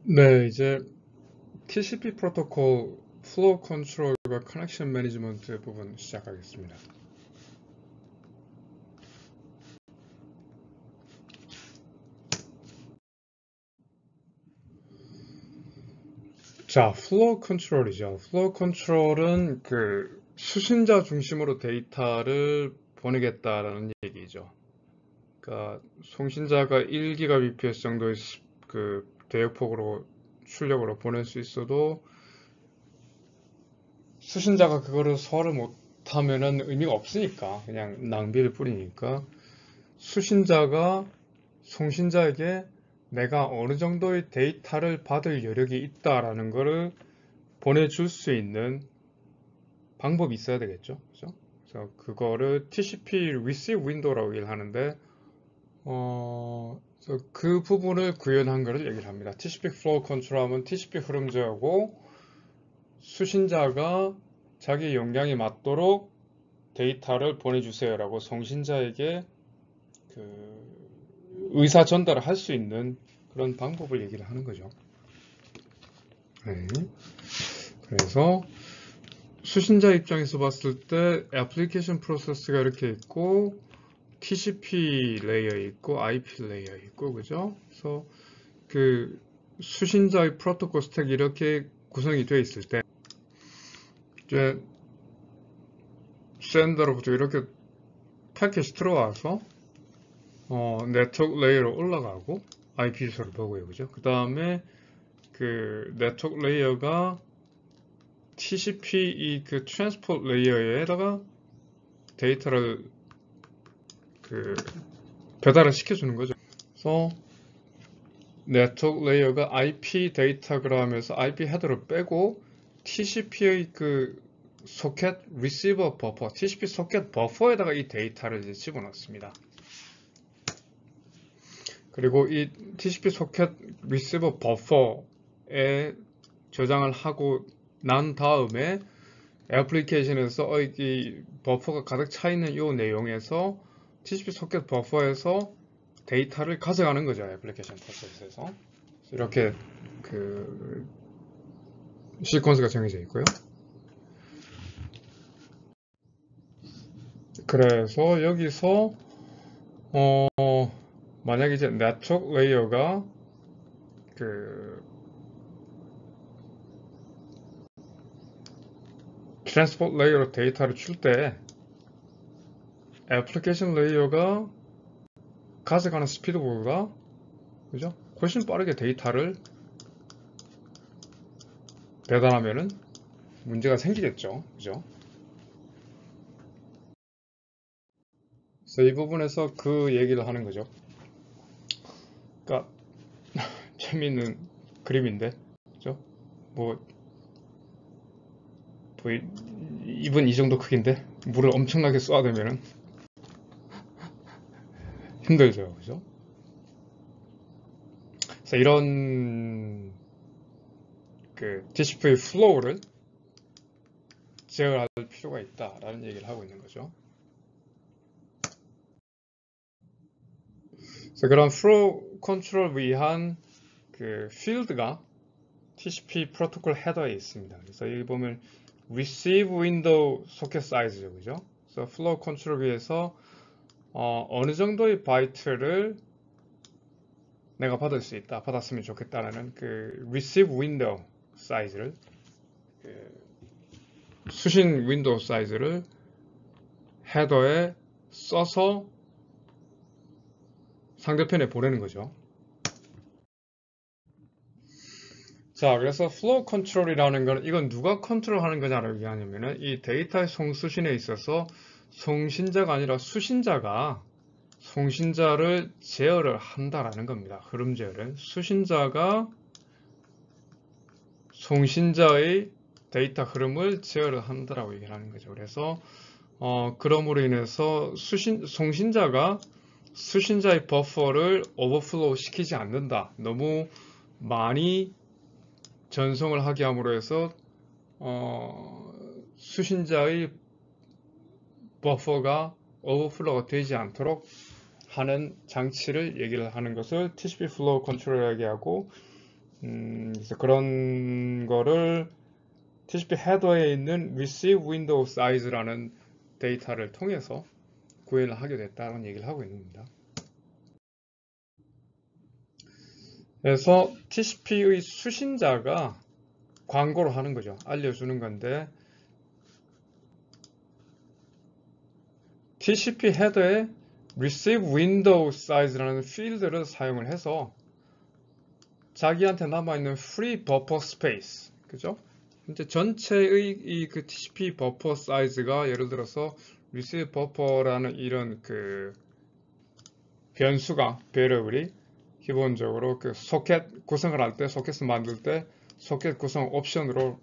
네, 이제 TCP 프로토콜 플로우 컨트롤과 커넥션 매니지먼트 부분 시작하겠습니다. 자, 플로우 컨트롤이죠. 플로우 컨트롤은 그 수신자 중심으로 데이터를 보내겠다라는 얘기죠. 그러니까 송신자가 1GBps 정도의 그 대역폭으로 출력으로 보낼 수 있어도 수신자가 그거를 소화를 못하면은 의미가 없으니까 그냥 낭비를 뿌리니까 수신자가 송신자에게 내가 어느 정도의 데이터를 받을 여력이 있다라는 것을 보내줄 수 있는 방법이 있어야 되겠죠. 그죠? 그래서 그거를 TCP Receive Window라고 얘기를 하는데, 그래서 그 부분을 구현한 것을 얘기를 합니다. TCP Flow Control 하면 TCP 흐름제하고 수신자가 자기 용량에 맞도록 데이터를 보내주세요라고 송신자에게 그 의사 전달을 할 수 있는 그런 방법을 얘기를 하는 거죠. 네. 그래서 수신자 입장에서 봤을 때 애플리케이션 프로세스가 이렇게 있고 TCP 레이어 있고 IP 레이어 있고 그죠? 그래서 그 수신자의 프로토콜 스택이 이렇게 구성이 되어 있을 때 이제 샌더로부터 이렇게 패킷이 들어와서 네트워크 레이어로 올라가고 IP 주소를 보고요, 그죠? 그 다음에 그 네트워크 레이어가 TCP 그 트랜스포트 레이어에다가 데이터를 그 배달을 시켜주는 거죠. 그래서 네트워크 레이어가 IP 데이터그램에서 IP 헤더를 빼고 TCP의 그 소켓 리시버 버퍼, TCP 소켓 버퍼에다가 이 데이터를 이제 집어넣습니다. 그리고 이 TCP 소켓 리시버 버퍼에 저장을 하고 난 다음에 애플리케이션에서 이 버퍼가 가득 차 있는 이 내용에서 TCP 소켓 버퍼에서 데이터를 가져가는 거죠. 애플리케이션 프로세스에서. 이렇게 그 시퀀스가 정해져 있고요. 그래서 여기서 만약 이제 네트워크 레이어가 그 트랜스포트 레이어로 데이터를 줄 때 애플리케이션 레이어가 가져가는 스피드보다 그죠? 훨씬 빠르게 데이터를 배달하면은 문제가 생기겠죠. 그죠? 그래서 이 부분에서 그 얘기를 하는 거죠. 그러니까 재미있는 그림인데, 그죠? 뭐, 뭐 입은 이 정도 크기인데 물을 엄청나게 쏘아대면은 힘들죠, 그죠? 그래서 이런 그 TCP 플로우를 제어할 필요가 있다라는 얘기를 하고 있는 거죠. 그래서 그런 플로우 컨트롤 위한 그 필드가 TCP 프로토콜 헤더에 있습니다. 그래서 여기 보면 receive window socket size죠, 그죠? 그래서 플로우 컨트롤 위해서 어느 정도의 바이트를 내가 받을 수 있다, 받았으면 좋겠다라는 그 receive window 사이즈를 그 수신 윈도우 사이즈를 헤더에 써서 상대편에 보내는 거죠. 자, 그래서 플로우 컨트롤이라는 건 이건 누가 컨트롤하는 거냐를 얘기하냐면은 이 데이터의 송수신에 있어서 송신자가 아니라 수신자가 송신자를 제어를 한다라는 겁니다. 흐름 제어를. 수신자가 송신자의 데이터 흐름을 제어를 한다라고 얘기를 하는 거죠. 그래서 그럼으로 인해서 송신자가 수신자의 버퍼를 오버플로우 시키지 않는다. 너무 많이 전송을 하게 함으로 해서 수신자의 버퍼가 오버플로우가 되지 않도록 하는 장치를 얘기를 하는 것을 TCP 플로우 컨트롤이라고 하고 그래서 그런 거를 TCP 헤더에 있는 receive window size라는 데이터를 통해서 구현을 하게 됐다는 얘기를 하고 있는 겁니다. 그래서 TCP의 수신자가 광고를 하는 거죠. 알려주는 건데 TCP 헤더에 receive window size라는 필드를 사용을 해서 자기한테 남아있는 free buffer space, 그죠? 이제 전체의 이 그 TCP 버퍼 사이즈가 예를 들어서 receive buffer라는 이런 그 변수가 variable이 기본적으로 그 소켓 구성을 할 때, 소켓을 만들 때 소켓 구성 옵션으로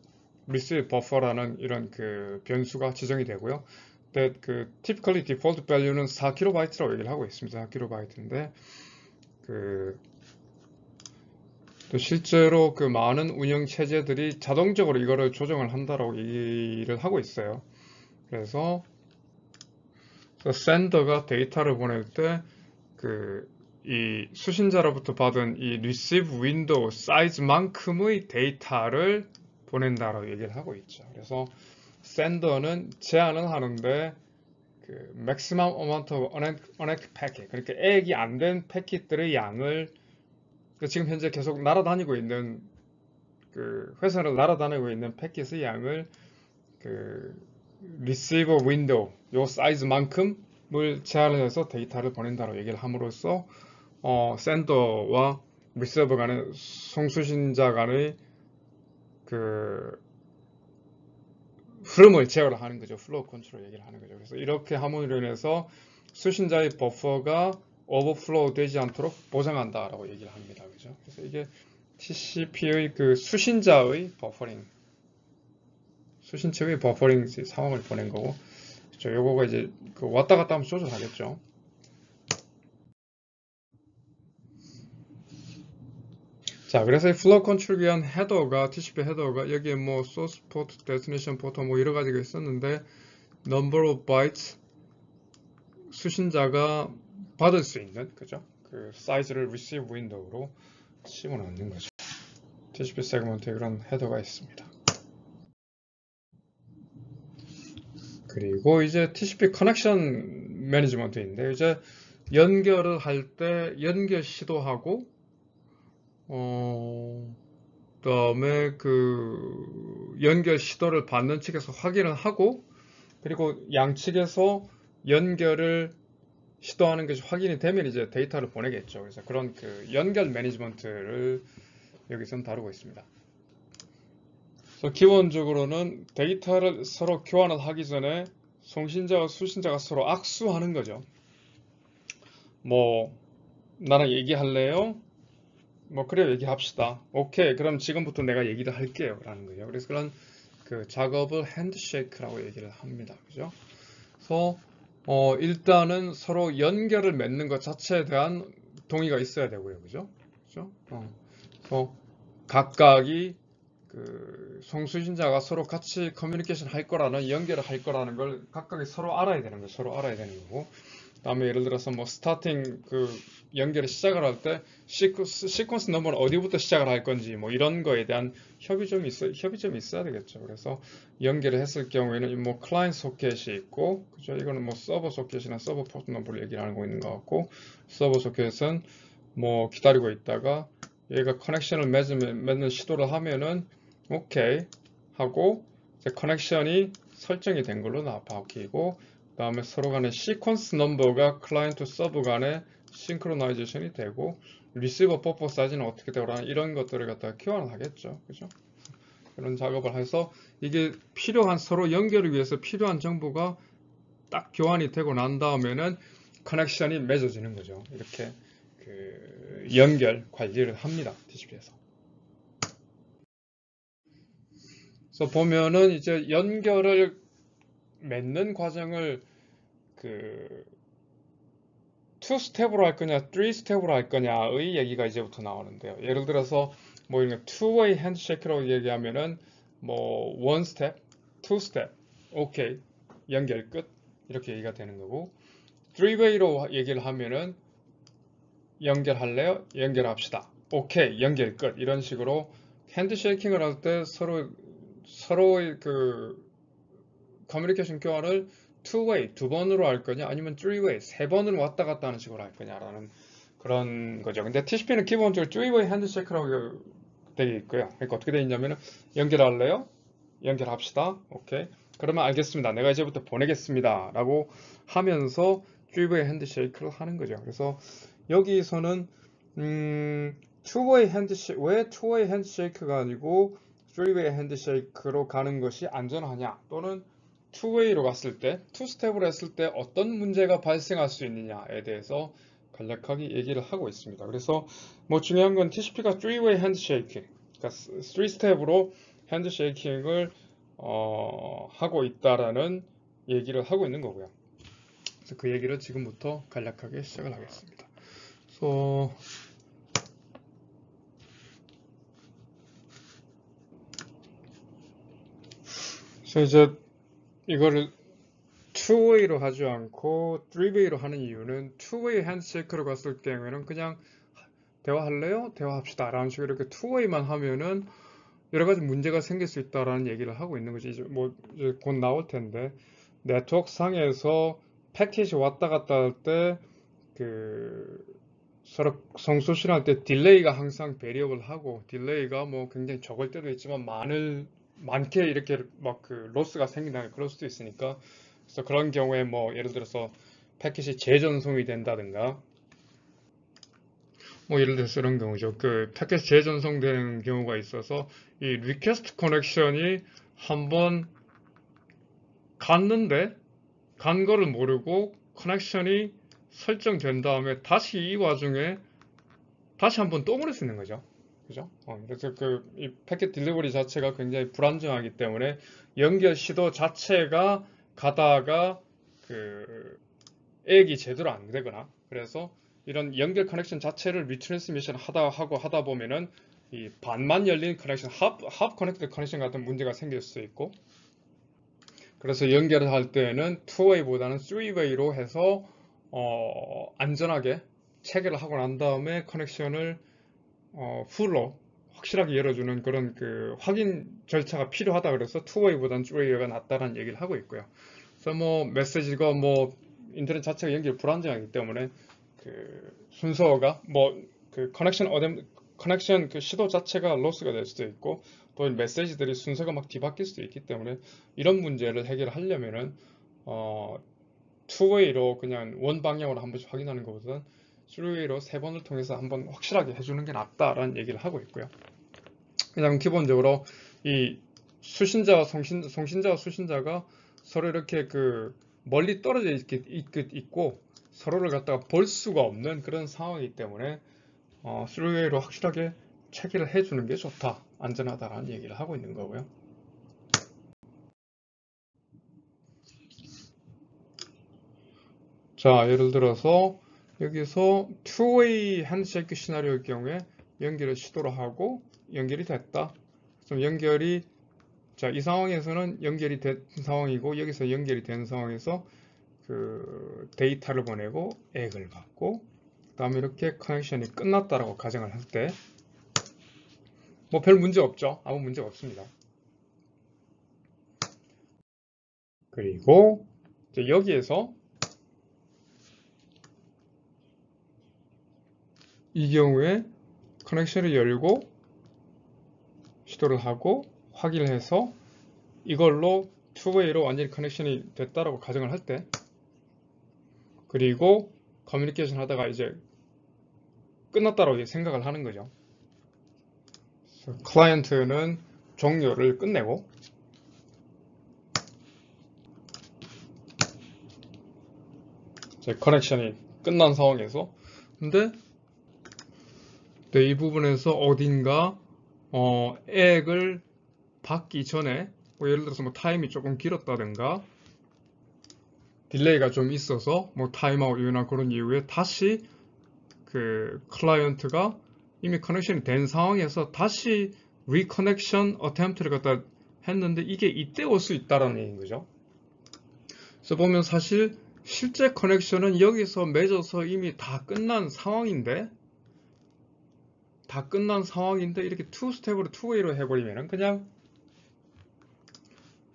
receive buffer라는 이런 그 변수가 지정이 되고요. 근데 그 typically default value는 4KB라고 얘기를 하고 있습니다. 4KB인데 또 실제로 그 많은 운영 체제들이 자동적으로 이거를 조정을 한다라고 얘기를 하고 있어요. 그래서 sender가 데이터를 보낼 때 이 수신자로부터 받은 이 receive window 사이즈만큼의 데이터를 보낸다라고 얘기를 하고 있죠. 그래서 sender는 제한은 하는데 그 maximum amount of unegged packet, 그러니까 액이 안 된 패킷들의 양을 지금 현재 계속 날아다니고 있는 그 회선을 날아다니고 있는 패킷의 양을 그 receiver window 요 사이즈만큼을 제한을 해서 데이터를 보낸다고 얘기를 함으로써 sender와 receiver 간의 송수신자 간의 그 흐름을 제어를 하는 거죠. 플로우 컨트롤 얘기를 하는 거죠. 그래서 이렇게 함으로 인해서 수신자의 버퍼가 오버플로우 되지 않도록 보장한다라고 얘기를 합니다. 그죠? 그래서 이게 TCP의 그 수신자의 버퍼링, 수신체의 버퍼링 상황을 보낸 거고, 그렇죠? 요거가 이제 그 왔다 갔다 하면 조절하겠죠. 자, 그래서 이 플로우 컨트롤 위한 헤더가, TCP 헤더가 여기에 뭐 소스 포트, 데스티네이션 포트 뭐 여러 가지가 있었는데 number of bytes 수신자가 받을 수 있는, 그죠? 그 사이즈를 receive window로 심어놓는 거죠. TCP 세그먼트에 그런 헤더가 있습니다. 그리고 이제 TCP 커넥션 매니지먼트인데 이제 연결을 할 때 연결 시도하고 그다음에 그 연결 시도를 받는 측에서 확인을 하고 그리고 양측에서 연결을 시도하는 것이 확인이 되면 이제 데이터를 보내겠죠. 그래서 그런 그 연결 매니지먼트를 여기서는 다루고 있습니다. 그래서 기본적으로는 데이터를 서로 교환을 하기 전에 송신자와 수신자가 서로 악수하는 거죠. 뭐 나랑 얘기할래요? 뭐 그래 얘기합시다. 오케이, 그럼 지금부터 내가 얘기를 할게요 라는 거예요. 그래서 그런 그 작업을 핸드쉐이크라고 얘기를 합니다. 그죠? 그래서 일단은 서로 연결을 맺는 것 자체에 대한 동의가 있어야 되고요. 그죠? 그죠? 그래서 각각이 그 송수신자가 서로 같이 커뮤니케이션 할 거라는 연결을 할 거라는 걸 각각이 서로 알아야 되는 거예요. 서로 알아야 되는 거고. 그다음에 예를 들어서 뭐 스타팅 그 연결을 시작을 할 때 시퀀스 넘버는 어디부터 시작을 할 건지 뭐 이런 거에 대한 협의점이 있어야 되겠죠. 그래서 연결을 했을 경우에는 뭐 클라이언트 소켓이 있고, 그죠? 이거는 뭐 서버 소켓이나 서버 포트 넘버를 얘기를 하고 있는 것 같고, 서버 소켓은 뭐 기다리고 있다가 얘가 커넥션을 맺는 시도를 하면은 오케이 하고 이제 커넥션이 설정이 된 걸로 바뀌고 그 다음에 서로 간의 시퀀스 넘버가 클라이언트 서버 간에 싱크로나이제이션이 되고 리시버 버퍼 사이즈는 어떻게 되거나 이런 것들을 갖다가 교환을 하겠죠. 그죠? 그런 작업을 해서 이게 필요한 서로 연결을 위해서 필요한 정보가 딱 교환이 되고 난 다음에는 커넥션이 맺어지는 거죠. 이렇게 그 연결 관리를 합니다. TCP에서. 그래서 보면은 이제 연결을 맺는 과정을 그 2스텝으로 할 거냐, 3스텝으로 할 거냐의 얘기가 이제부터 나오는데요. 예를 들어서 뭐 이런 two-way handshake라고 얘기하면은 뭐 1스텝, 2스텝, 오케이, 연결 끝 이렇게 얘기가 되는 거고 3-way로 얘기를 하면은 연결할래요? 연결합시다. 오케이, 연결 끝. 이런 식으로 핸드쉐이킹을 할 때 서로의 그 커뮤니케이션 교환을 two-way, 두 번으로 할 거냐, 아니면 three-way, 세 번으로 왔다 갔다 하는 식으로 할 거냐라는 그런 거죠. 근데 TCP는 기본적으로 three-way 핸드쉐이크라고 되어 있고요. 그러니까 어떻게 되어 있냐면은 연결할래요? 연결합시다. 오케이. 그러면 알겠습니다. 내가 이제부터 보내겠습니다. 라고 하면서 three-way 핸드쉐이크를 하는 거죠. 그래서 여기서는 two-way 핸드쉐이크, 왜 two-way 핸드쉐이크가 아니고 three-way 핸드쉐이크로 가는 것이 안전하냐, 또는 two-way로 갔을 때, two-step으로 했을 때 어떤 문제가 발생할 수 있느냐에 대해서 간략하게 얘기를 하고 있습니다. 그래서 뭐 중요한 건 TCP가 three-way 핸드쉐이킹, 그러니까 3스텝으로 핸드쉐이킹을 하고 있다라는 얘기를 하고 있는 거고요. 그래서 그 얘기를 지금부터 간략하게 시작을 하겠습니다. 그래서 이제 이거를 two-way로 하지 않고 three-way로 하는 이유는 two-way 핸드쉐이크로 갔을 경우에는 그냥 대화할래요? 대화합시다 라는 식으로 이렇게 two-way만 하면은 여러 가지 문제가 생길 수 있다라는 얘기를 하고 있는 거지. 이제 곧 나올 텐데, 네트워크 상에서 패킷이 왔다 갔다 할 때 서로 성소실할 때 딜레이가 항상 베리어블 하고, 딜레이가 뭐 굉장히 적을 때도 있지만 많게 이렇게 막 로스가 생긴다는 그럴 수도 있으니까, 그래서 그런 경우에 뭐 예를 들어서 패킷이 재전송이 된다든가, 뭐 예를 들어서 이런 경우죠. 패킷 재전송되는 경우가 있어서 이 리퀘스트 커넥션이 한번 갔는데 간 거를 모르고 커넥션이 설정된 다음에 다시 이 와중에 다시 한번 또 보낼 수 있는 거죠. 그죠? 그래서 이 패킷 딜리버리 자체가 굉장히 불안정하기 때문에 연결 시도 자체가 가다가 액이 제대로 안 되거나, 그래서 이런 연결 커넥션 자체를 리트랜스미션 하다 보면은 이 반만 열린 커넥션, 합 커넥트 커넥션 같은 문제가 생길 수 있고, 그래서 연결을 할 때는 two-way보다는 three-way로 해서 안전하게 체결을 하고 난 다음에 커넥션을 풀로 확실하게 열어주는 그런 확인 절차가 필요하다, 그래서 two-way보다는 three-way가 낫다라는 얘기를 하고 있고요. 그래서 뭐 메시지가 뭐 인터넷 자체가 연결 불안정하기 때문에 순서가 뭐 커넥션 시도 자체가 로스가 될 수도 있고, 또 메시지들이 순서가 막 뒤바뀔 수도 있기 때문에 이런 문제를 해결하려면은 two-way로 그냥 원 방향으로 한 번씩 확인하는 것보다는 three-way로 세 번을 통해서 한번 확실하게 해주는 게 낫다라는 얘기를 하고 있고요. 그냥 기본적으로 이 수신자와 송신자와 수신자가 서로 이렇게 멀리 떨어져 있고 서로를 갖다가 볼 수가 없는 그런 상황이기 때문에 three-way로 확실하게 체계를 해주는 게 좋다, 안전하다라는 얘기를 하고 있는 거고요. 자, 예를 들어서 여기서 two-way 핸드쉐이크 시나리오의 경우에 연결을 시도를 하고 연결이 됐다. 그럼 이 상황에서는 연결이 된 상황이고, 여기서 연결이 된 상황에서 데이터를 보내고 액을 받고, 그 다음에 이렇게 커넥션이 끝났다라고 가정을 할 때 뭐 별 문제 없죠. 아무 문제 없습니다. 그리고 이제 여기에서 이 경우에 커넥션을 열고 시도를 하고 확인을 해서 이걸로 two-way로 완전히 커넥션이 됐다라고 가정을 할 때, 그리고 커뮤니케이션 하다가 이제 끝났다라고 생각을 하는 거죠. 클라이언트는 종료를 끝내고, 커넥션이 끝난 상황에서, 근데 이 부분에서 어딘가 액을 받기 전에 뭐 예를 들어서 뭐 타임이 조금 길었다든가 딜레이가 좀 있어서 뭐 타임아웃 이유나 그런 이유에 다시 클라이언트가 이미 커넥션이 된 상황에서 다시 리커넥션 어템프트를 갖다 했는데 이게 이때 올 수 있다라는 얘기인 거죠. 그래서 보면 사실 실제 커넥션은 여기서 맺어서 이미 다 끝난 상황인데 다 끝난 상황인데 이렇게 투 스텝으로 투웨이로 해버리면은 그냥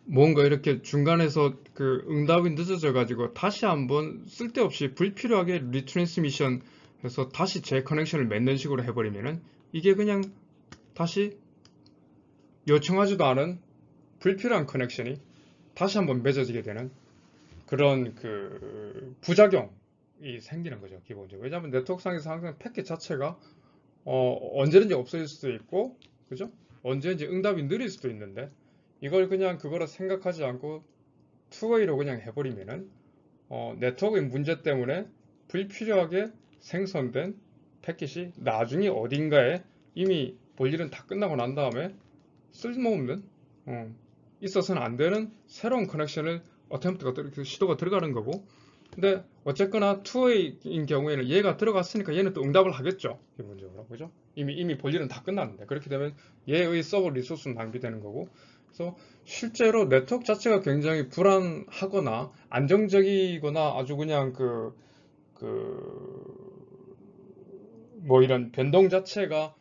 뭔가 이렇게 중간에서 그 응답이 늦어져 가지고 다시 한번 쓸데없이 불필요하게 리트랜스미션 해서 다시 재커넥션을 맺는 식으로 해버리면은 이게 그냥 다시 요청하지도 않은 불필요한 커넥션이 다시 한번 맺어지게 되는 그런 그 부작용이 생기는 거죠, 기본적으로. 왜냐하면 네트워크상에서 항상 패킷 자체가 언제든지 없어질 수도 있고, 그죠? 언제든지 응답이 느릴 수도 있는데, 이걸 그냥 그거를 생각하지 않고 투웨이로 그냥 해버리면은, 네트워크의 문제 때문에 불필요하게 생성된 패킷이 나중에 어딘가에 이미 볼 일은 다 끝나고 난 다음에 쓸모없는, 있어서는 안 되는 새로운 커넥션을 시도가 들어가는 거고, 근데 어쨌거나 투웨이인 경우에는 얘가 들어갔으니까 얘는 또 응답을 하겠죠, 기본적으로. 그죠? 이미 볼 일은 다 끝났는데 그렇게 되면 얘의 서버 리소스는 낭비되는 거고. 그래서 실제로 네트워크 자체가 굉장히 불안하거나 안정적이거나 아주 그냥 뭐 이런 변동 자체가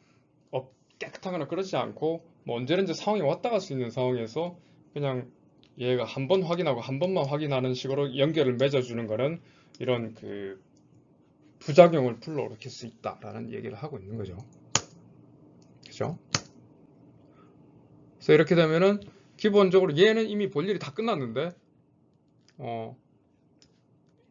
깨끗하거나 그렇지 않고 뭐 언제든지 상황이 왔다 갈 수 있는 상황에서 그냥 얘가 한 번 확인하고 한 번만 확인하는 식으로 연결을 맺어주는 거는 이런 그 부작용을 불러일으킬 수 있다라는 얘기를 하고 있는 거죠. 그죠? 그래서 이렇게 되면은 기본적으로 얘는 이미 볼 일이 다 끝났는데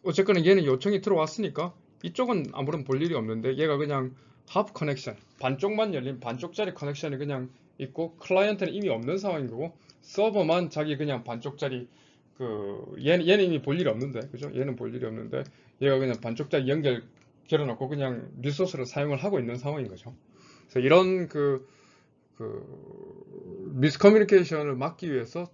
어쨌거나 얘는 요청이 들어왔으니까 이쪽은 아무런 볼 일이 없는데 얘가 그냥 하프 커넥션, 반쪽만 열린 반쪽짜리 커넥션이 그냥 있고 클라이언트는 이미 없는 상황인 거고 서버만 자기 그냥 반쪽짜리 얘는 이미 볼 일이 없는데 그죠? 얘는 볼 일이 없는데 얘가 그냥 반쪽짜리 연결 결어놓고 그냥 리소스를 사용을 하고 있는 상황인 거죠. 그래서 이런 미스커뮤니케이션을 막기 위해서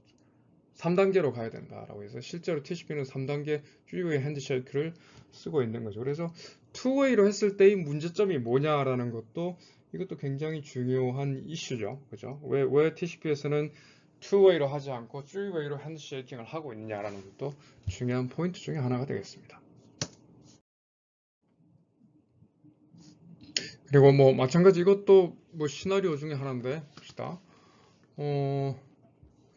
3단계로 가야 된다라고 해서 실제로 TCP는 3단계 Three-way 핸드쉐이크를 쓰고 있는 거죠. 그래서 투웨이로 했을 때의 문제점이 뭐냐라는 이것도 굉장히 중요한 이슈죠. 그죠? 왜 TCP에서는 투웨이로 하지 않고 Three-way로 핸드쉐이킹을 하고 있느냐라는 것도 중요한 포인트 중에 하나가 되겠습니다. 그리고 뭐 마찬가지 이것도 뭐 시나리오 중에 하나인데 봅시다.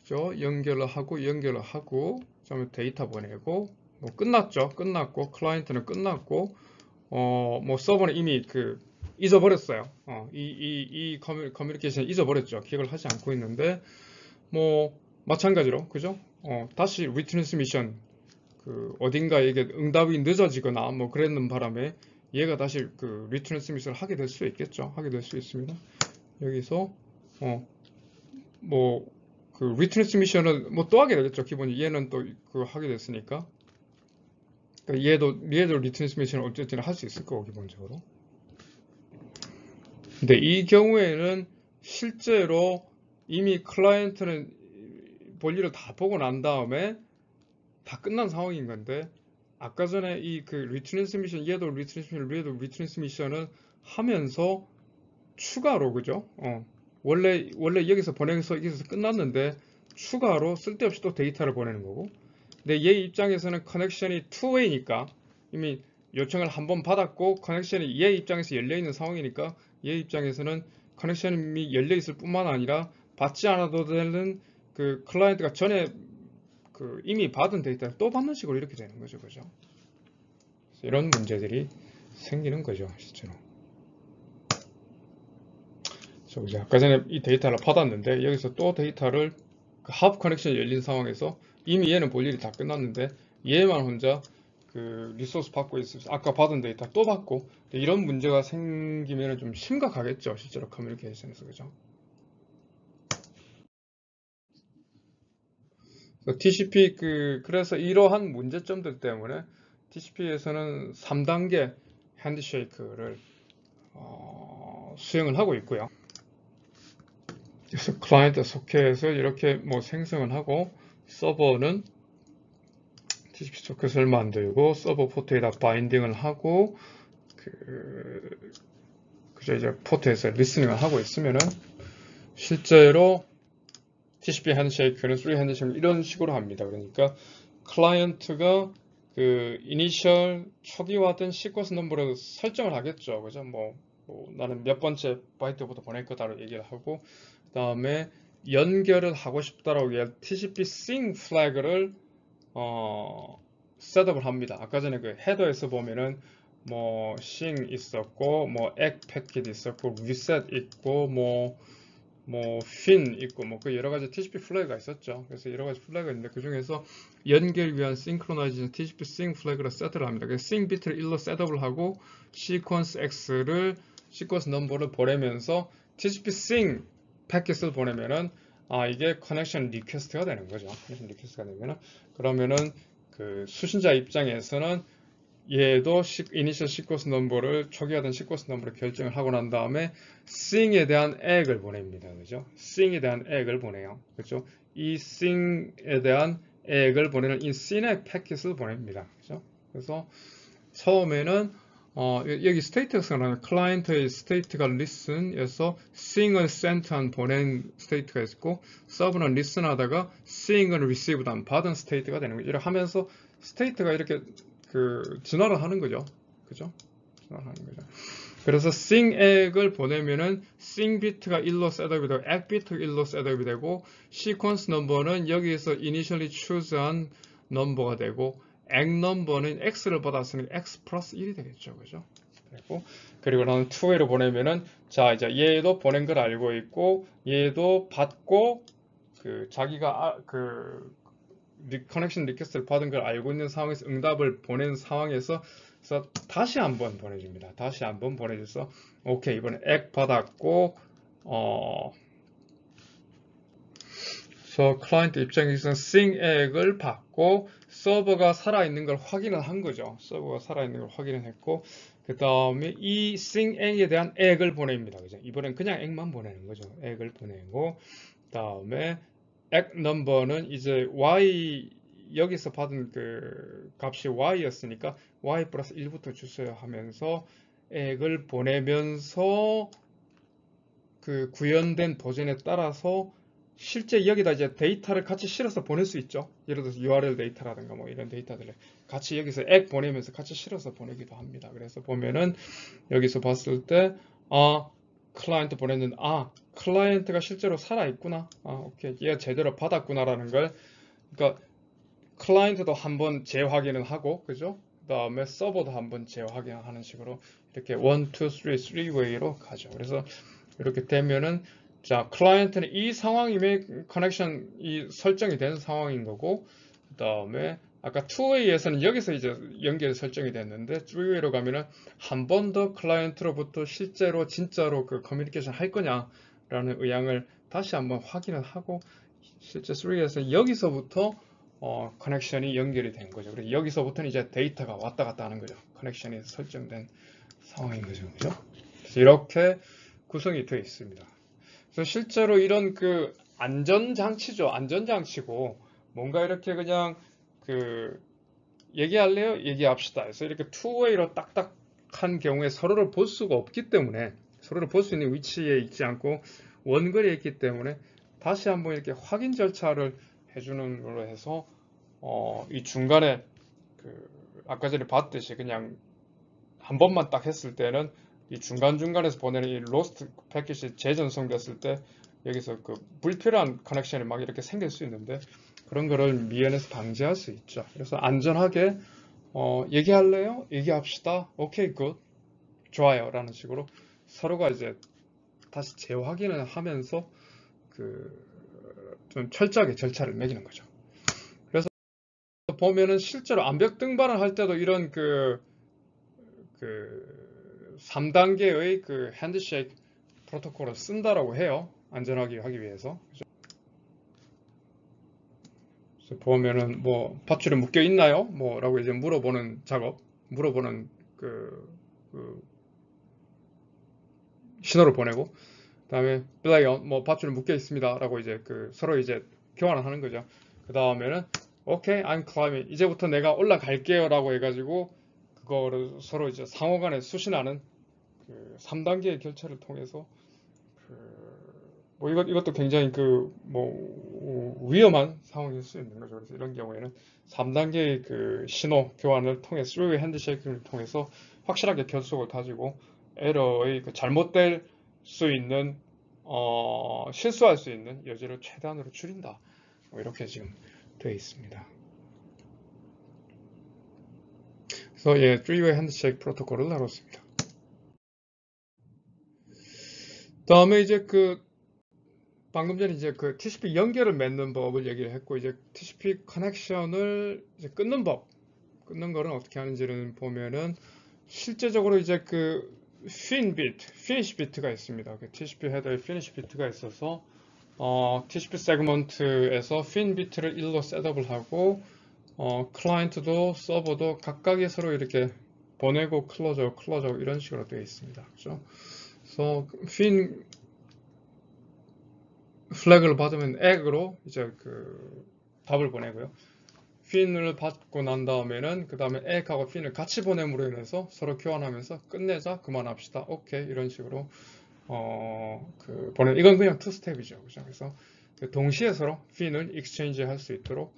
그죠? 연결을 하고 그다음에 데이터 보내고 뭐 끝났죠. 끝났고 클라이언트는 끝났고 뭐 서버는 이미 잊어버렸어요. 이 커뮤니케이션 잊어버렸죠. 기억을 하지 않고 있는데 뭐 마찬가지로 그죠? 다시 리트랜스미션 어딘가에 이게 응답이 늦어지거나 뭐 그랬는 바람에 얘가 다시 리트랜스미션을 하게 될 수 있겠죠. 하게 될 수 있습니다. 여기서 뭐 리트랜스미션을 뭐 또 하게 되겠죠. 기본이 얘는 또 하게 됐으니까. 그러니까 얘도 리트랜스미션을 어쨌든 할 수 있을 거고 기본적으로. 근데 이 경우에는 실제로 이미 클라이언트는 볼일을 다 보고 난 다음에 다 끝난 상황인 건데 아까 전에 리트랜스미션 얘도 리트랜스미션을 하면서 추가로 그죠? 원래 여기서 보내서 여기서 끝났는데 추가로 쓸데없이 또 데이터를 보내는 거고 근데 얘 입장에서는 커넥션이 투웨이니까 이미 요청을 한번 받았고 커넥션이 얘 입장에서 열려있는 상황이니까 얘 입장에서는 커넥션이 열려있을 뿐만 아니라 받지 않아도 되는 클라이언트가 전에 이미 받은 데이터를 또 받는 식으로 이렇게 되는 거죠. 그죠? 이런 문제들이 생기는 거죠. 실제로. 이제 아까 전에 이 데이터를 받았는데 여기서 또 데이터를 하프 커넥션이 열린 상황에서 이미 얘는 볼 일이 다 끝났는데 얘만 혼자 리소스 받고 있어서 아까 받은 데이터 또 받고 이런 문제가 생기면 좀 심각하겠죠. 실제로 커뮤니케이션에서. 그죠? TCP 그래서 이러한 문제점들 때문에 TCP에서는 3단계 핸드쉐이크를 수행을 하고 있고요. 그래서 클라이언트 소켓을 이렇게 뭐 생성을 하고 서버는 TCP 소켓을 만들고 서버 포트에다 바인딩을 하고 그저 이제 포트에서 리스닝을 하고 있으면은 실제로 TCP 핸드쉐이크는 3 핸드쉐이크 이런 식으로 합니다. 그러니까 클라이언트가 이니셜 초기화된 시퀀스 넘버를 설정을 하겠죠. 그죠? 뭐 나는 몇 번째 바이트부터 보낼 거다라고 얘기를 하고, 그 다음에 연결을 하고 싶다라고 얘기할 TCP sync 플래그를 셋업을 합니다. 아까 전에 그 헤더에서 보면은 뭐 sync 있었고, 뭐 egg packet 있었고, reset 있고, 뭐 fin 있고, 뭐 그 여러 가지 TCP 플래그가 있었죠. 그래서 여러 가지 플래그가 있는데 그 중에서 연결 위한 synchronization TCP sync 플래그를 세트를 합니다. 그래서 sync 비트를 1로 셋업을 하고 sequence X를 sequence number를 보내면서 TCP sync 패킷을 보내면은 이게 connection request가 되는 거죠. connection request가 되면은 그러면은 그 수신자 입장에서는 얘도 initial sequence number를 초기화된 sequence number를 결정을 하고 난 다음에 sync에 대한 액을 보냅니다. 그죠? sync에 대한 액을 보내요. 그죠? 이 sync에 대한 액을 보내는 이 synec 패킷을 보냅니다. 그죠? 그래서 처음에는 여기 state가 나오면 클라이언트의 state가 listen에서 sync을 sent한 보낸 state가 있고 서버는 listen 하다가 sync을 receive한 받은 state가 되는 거죠. 이렇게 하면서 state가 이렇게 진화를 하는 거죠. 그죠? 진화를 하는 거죠. 그래서 sync액을 보내면은 sync 비트가 1로 셋업이 되고 액 비트가 1로 셋업이 되고 sequence number는 여기에서 initially choose한 넘버가 되고 액 넘버는 x를 받았으니 x 플러스 1이 되겠죠. 그죠? 그리고 나는 2way로 보내면은 자 이제 얘도 보낸 걸 알고 있고 얘도 받고 자기가 커넥션 리퀘스트를 받은 걸 알고 있는 상황에서 응답을 보낸 상황에서 다시 한번 보내줍니다. 다시 한번 보내줘서 오케이 이번에 액 받았고 클라이언트 입장에서는 sync 액을 받고 서버가 살아있는 걸 확인을 한 거죠. 서버가 살아있는 걸 확인을 했고 그 다음에 이 sync 액에 대한 액을 보냅니다. 그죠? 이번엔 그냥 액만 보내는 거죠. 액을 보내고 그 다음에 액 넘버는 이제 y 여기서 받은 그 값이 y였으니까 y 플러스 1부터 주세요 하면서 액을 보내면서 그 구현된 버전에 따라서 실제 여기다 이제 데이터를 같이 실어서 보낼 수 있죠. 예를 들어서 URL 데이터라든가 뭐 이런 데이터들을 같이 여기서 액 보내면서 같이 실어서 보내기도 합니다. 그래서 보면은 여기서 봤을 때 클라이언트 보냈는데 클라이언트가 실제로 살아있구나. 오케이. 얘가 제대로 받았구나라는 걸 그러니까 클라이언트도 한번 재확인을 하고 그죠? 그 다음에 서버도 한번 재확인을 하는 식으로 이렇게 1, 2, 3, 3way로 가죠. 그래서 이렇게 되면은 자, 클라이언트는 이 상황이면 커넥션이 설정이 된 상황인 거고 그 다음에 아까 2way에서는 여기서 이제 연결이 설정이 됐는데 3way로 가면은 한 번 더 클라이언트로부터 실제로 진짜로 그 커뮤니케이션 할 거냐라는 의향을 다시 한번 확인을 하고 실제 3에서 여기서부터 커넥션이 연결이 된 거죠. 그래서 여기서부터는 이제 데이터가 왔다 갔다 하는 거죠. 커넥션이 설정된 상황인 거죠. 그죠? 그래서 이렇게 구성이 되어 있습니다. 그래서 실제로 이런 안전장치죠. 안전장치고 뭔가 이렇게 그냥 얘기할래요? 얘기합시다. 그래서 이렇게 투웨이로 딱딱한 경우에 서로를 볼 수가 없기 때문에 서로를 볼 수 있는 위치에 있지 않고 원거리에 있기 때문에 다시 한번 이렇게 확인 절차를 해주는 걸로 해서 이 중간에 아까 전에 봤듯이 그냥 한 번만 딱 했을 때는 이 중간중간에서 보내는 이 로스트 패킷이 재전송됐을 때 여기서 불필요한 커넥션이 막 이렇게 생길 수 있는데 그런 거를 미연에서 방지할 수 있죠. 그래서 안전하게 얘기할래요? 얘기합시다. 오케이, 굿. 좋아요. 라는 식으로 서로가 이제 다시 재확인을 하면서 좀 철저하게 절차를 매기는 거죠. 그래서 보면은 실제로 암벽 등반을 할 때도 이런 3단계의 핸드쉐이크 프로토콜을 쓴다라고 해요. 안전하게 하기 위해서. 그래서 보면은 뭐 밧줄에 묶여 있나요? 뭐라고 이제 물어보는 작업, 물어보는 신호를 보내고, 그다음에 플레이어 뭐 밧줄에 묶여 있습니다라고 이제 서로 이제 교환을 하는 거죠. 그 다음에는 오케이, I'm climbing. 이제부터 내가 올라갈게요라고 해가지고 그거를 서로 이제 상호간에 수신하는 3단계의 결체를 통해서 뭐 이것도 굉장히 위험한 상황일 수 있는 거죠. 그래서 이런 경우에는 3단계의 신호 교환을 통해 3-way 핸드쉐이킹을 통해서 확실하게 결속을 다지고 에러의 그 잘못될 수 있는 실수할 수 있는 여지를 최대한으로 줄인다. 뭐 이렇게 지금 되어 있습니다. 그래서 예, 3-way 핸드쉐이크 프로토콜을 다뤘습니다. 다음에 이제 그 방금 전에 이제 그 TCP 연결을 맺는 법을 얘기를 했고, 이제 TCP 커넥션을 이제 끊는 법, 끊는 거는 어떻게 하는지를 보면은 실제적으로 이제 그 finish bit가 있습니다. 그 TCP 헤더에 finish bit가 있어서 TCP 세그먼트에서 fin bit를 1로 셋업을 하고 클라이언트도 서버도 각각이 서로 이렇게 보내고 클로저 이런 식으로 되어 있습니다. 그죠? 그래서 fin 플래그를 받으면 egg로 이제 그 답을 보내고요. fin을 받고 난 다음에는 그 다음에 egg하고 fin을 같이 보냄으로 인해서 서로 교환하면서 끝내자, 그만합시다, 오케이 이런 식으로 이건 그냥 투 스텝이죠. 그죠? 그래서 동시에 서로 fin을 exchange 할 수 있도록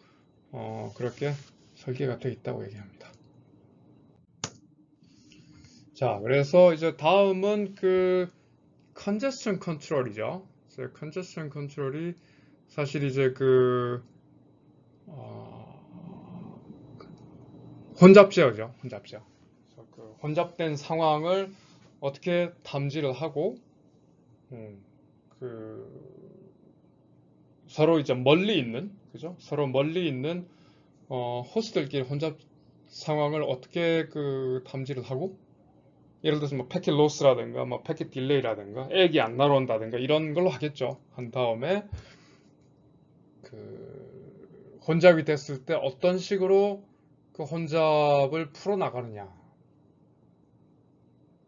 그렇게 설계가 되어 있다고 얘기합니다. 자, 그래서 이제 다음은 그 congestion control이죠. congestion control이 사실 이제 그 혼잡 제어죠. 혼잡 제어. 그래서 그 혼잡된 상황을 어떻게 탐지를 하고 그 서로 이제 멀리 있는, 그죠? 서로 멀리 있는 호스트들끼리 혼잡 상황을 어떻게 그 탐지를 하고, 예를 들어서 뭐 패킷 로스라든가 뭐 패킷 딜레이라든가 액이 안 날아온다든가 이런 걸로 하겠죠. 한 다음에 그 혼잡이 됐을 때 어떤 식으로 그 혼잡을 풀어 나가느냐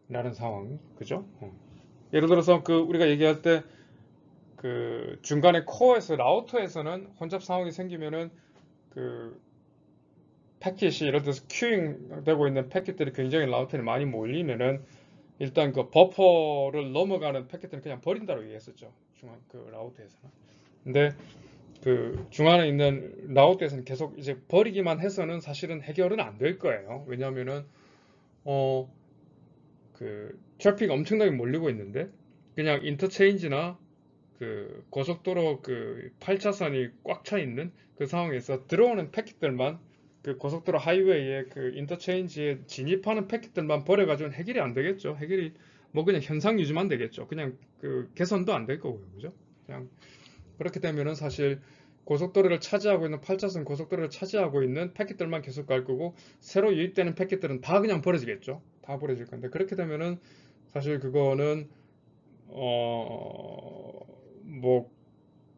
라는 상황, 그죠? 예를 들어서 그 우리가 얘기할 때 그 중간에 코어에서 라우터에서는 혼잡 상황이 생기면은 그 패킷이 예를 들어서 큐잉 되고 있는 패킷들이 굉장히 라우터에 많이 몰리면은 일단 그 버퍼를 넘어가는 패킷들은 그냥 버린다고 얘기했었죠. 중앙 그 라우터에서는. 근데 그 중앙에 있는 라우터에서는 계속 이제 버리기만 해서는 사실은 해결은 안 될 거예요. 왜냐하면은 그 트래픽이 엄청나게 몰리고 있는데 그냥 인터체인지나 그 고속도로 그 8차선이 꽉 차 있는 그 상황에서 들어오는 패킷들만 그 고속도로 하이웨이에 그 인터체인지에 진입하는 패킷들만 버려가지고는 해결이 안 되겠죠. 해결이 뭐 그냥 현상 유지만 되겠죠. 그냥 그 개선도 안 될 거고요. 그죠? 그냥 그렇게 되면은 사실 고속도로를 차지하고 있는 8차선 고속도로를 차지하고 있는 패킷들만 계속 갈 거고 새로 유입되는 패킷들은 다 그냥 버려지겠죠. 다 버려질 건데 그렇게 되면은 사실 그거는 뭐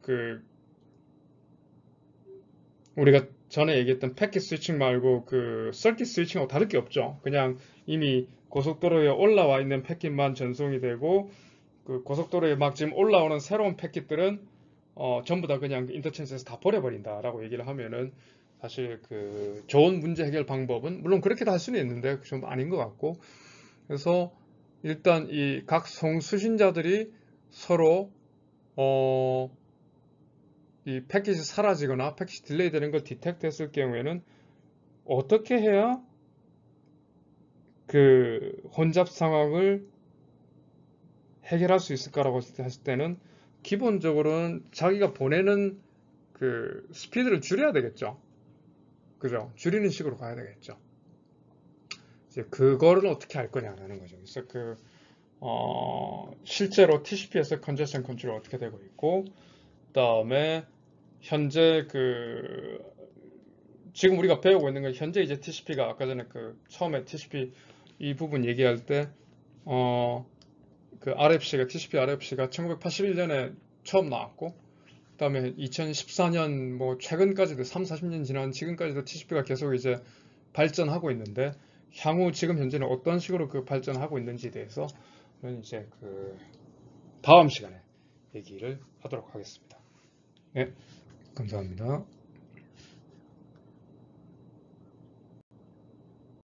그 우리가 전에 얘기했던 패킷 스위칭 말고 그 서킷 스위칭하고 다를 게 없죠. 그냥 이미 고속도로에 올라와 있는 패킷만 전송이 되고 그 고속도로에 막 지금 올라오는 새로운 패킷들은 전부 다 그냥 인터체인지에서 다 버려버린다라고 얘기를 하면은 사실 그 좋은 문제 해결 방법은 물론 그렇게도 할 수는 있는데 좀 아닌 것 같고 그래서 일단 이 각 송수신자들이 서로 이 패킷이 사라지거나 패킷이 딜레이 되는 걸 디텍트 했을 경우에는 어떻게 해야 그 혼잡 상황을 해결할 수 있을까라고 했을 때는 기본적으로는 자기가 보내는 그 스피드를 줄여야 되겠죠. 그죠? 줄이는 식으로 가야 되겠죠. 이제 그거를 어떻게 할 거냐라는 거죠. 그래서 그 실제로 TCP에서 컨제션 컨트롤이 어떻게 되고 있고, 그다음에 현재 그 지금 우리가 배우고 있는 건 현재 이제 TCP가 아까 전에 그 처음에 TCP 이 부분 얘기할 때 그 RFC가 TCP RFC가 1981년에 처음 나왔고 그다음에 2014년 뭐 최근까지도 3, 40년 지난 지금까지도 TCP가 계속 이제 발전하고 있는데 향후 지금 현재는 어떤 식으로 그 발전하고 있는지에 대해서 이제 그 다음 시간에 얘기를 하도록 하겠습니다. 네, 감사합니다.